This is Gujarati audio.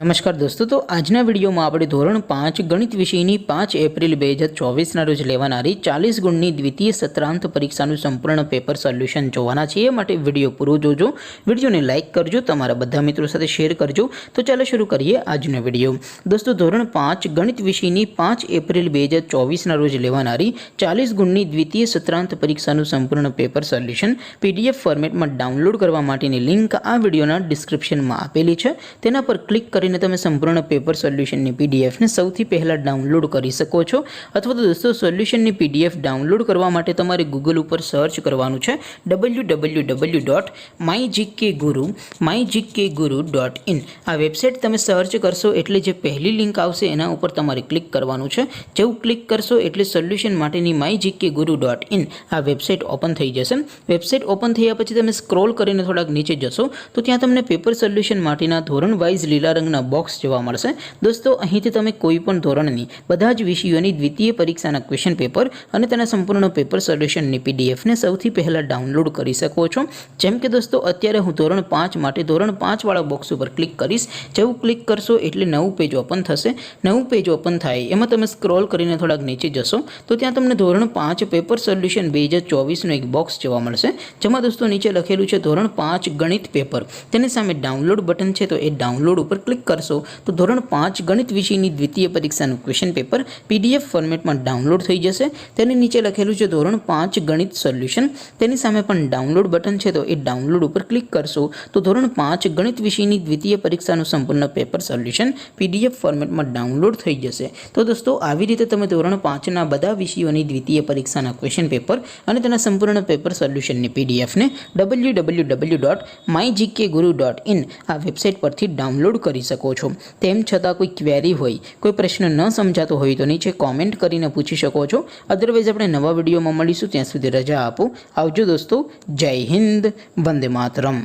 नमस्कार दोस्तों, तो आजना विडियो में આપણે ધોરણ 5 ગણિત વિષયની 5 એપ્રિલ 2024 ના રોજ લેવાનારી 40 ગુણની દ્વિતીય સત્રાંત પરીક્ષાનું સંપૂર્ણ પેપર સોલ્યુશન જોવાના છે। એ માટે વિડિયો પૂરો જોજો, વિડિયોને લાઈક કરજો, તમારા બધા મિત્રો સાથે શેર કરજો। તો ચાલો શરૂ કરીએ આજનો વિડિયો। દોસ્તો, ધોરણ 5 ગણિત વિષયની 5 એપ્રિલ 2024 ના રોજ લેવાનારી 40 ગુણની દ્વિતીય સત્રાંત પરીક્ષાનું સંપૂર્ણ પેપર સોલ્યુશન પીડીએફ ફોર્મેટમાં ડાઉનલોડ કરવા માટેની લિંક આ વિડિયોના ડિસ્ક્રિપ્શનમાં આપેલી છે। તેના પર ક્લિક કરી તમે સંપૂર્ણ પેપર સોલ્યુશનની પીડીએફ ને સૌથી પહેલા ડાઉનલોડ કરી શકો છો। અથવા તો દોસ્તો, સોલ્યુશનની પીડીએફ ડાઉનલોડ કરવા માટે તમારે ગૂગલ ઉપર સર્ચ કરવાનું છે www.mygkguru.in। આ વેબસાઇટ તમે સર્ચ કરશો એટલે જે પહેલી લિંક આવશે એના ઉપર તમારે ક્લિક કરવાનું છે। જેવું ક્લિક કરશો એટલે સોલ્યુશન માટેની mygkguru.in આ વેબસાઇટ ઓપન થઈ જશે। વેબસાઇટ ઓપન થયા પછી તમે સ્ક્રોલ કરીને થોડાક નીચે જશો તો ત્યાં તમને પેપર સોલ્યુશન માટેના ધોરણ વાઇઝ લીલા રંગના બોક્સ જોવા મળશે। દોસ્તો, અહીંથી તમે કોઈ પણ ધોરણની બધા જ વિષયોની દ્વિતીય પરીક્ષાના ક્વેશ્ચન પેપર અને તેના સંપૂર્ણ પેપર સોલ્યુશનની પીડીએફને સૌથી પહેલા ડાઉનલોડ કરી શકો છો। જેમ કે દોસ્તો, અત્યારે હું ધોરણ 5 માટે ધોરણ 5 વાળા બોક્સ ઉપર ક્લિક કરીશ। જેવું ક્લિક કરશો એટલે નવું પેજ ઓપન થશે। નવું પેજ ઓપન થાય એમાં તમે સ્ક્રોલ કરીને થોડાક નીચે જશો તો ત્યાં તમને ધોરણ 5 પેપર સોલ્યુશન 2024નું એક બોક્સ જોવા મળશે, જેમાં દોસ્તો નીચે લખેલું છે ધોરણ 5 ગણિત પેપર। તેની સામે ડાઉનલોડ બટન છે, તો એ ડાઉનલોડ ઉપર ક્લિક કરશો તો ધોરણ 5 ગણિત વિષયની દ્વિતીય પરીક્ષાનું ક્વેશ્ચન પેપર પીડીએફ ફોર્મેટમાં ડાઉનલોડ થઈ જશે। તેની નીચે લખેલું છે ધોરણ 5 ગણિત સોલ્યુશન। તેની સામે પણ ડાઉનલોડ બટન છે, તો એ ડાઉનલોડ ઉપર ક્લિક કરશો તો ધોરણ 5 ગણિત વિષયની દ્વિતીય પરીક્ષાનું સંપૂર્ણ પેપર સોલ્યુશન પીડીએફ ફોર્મેટમાં ડાઉનલોડ થઈ જશે। તો દોસ્તો, આવી રીતે તમે ધોરણ 5ના બધા વિષયોની દ્વિતીય પરીક્ષાના ક્વેશ્ચન પેપર અને તેના સંપૂર્ણ પેપર સોલ્યુશનની પીડીએફને www.mygkguru.in આ વેબસાઇટ પરથી ડાઉનલોડ કરી શકો છો। તેમ છતાં કોઈ ક્વેરી હોય, કોઈ પ્રશ્ન ન સમજાતો હોય તો નીચે કોમેન્ટ કરીને પૂછી શકો છો। અધરવાઇઝ આપણે નવા વિડીયોમાં મળીશું, ત્યાં સુધી રજા આપો। આવજો દોસ્તો, જય હિન્દ, વંદે માતરમ।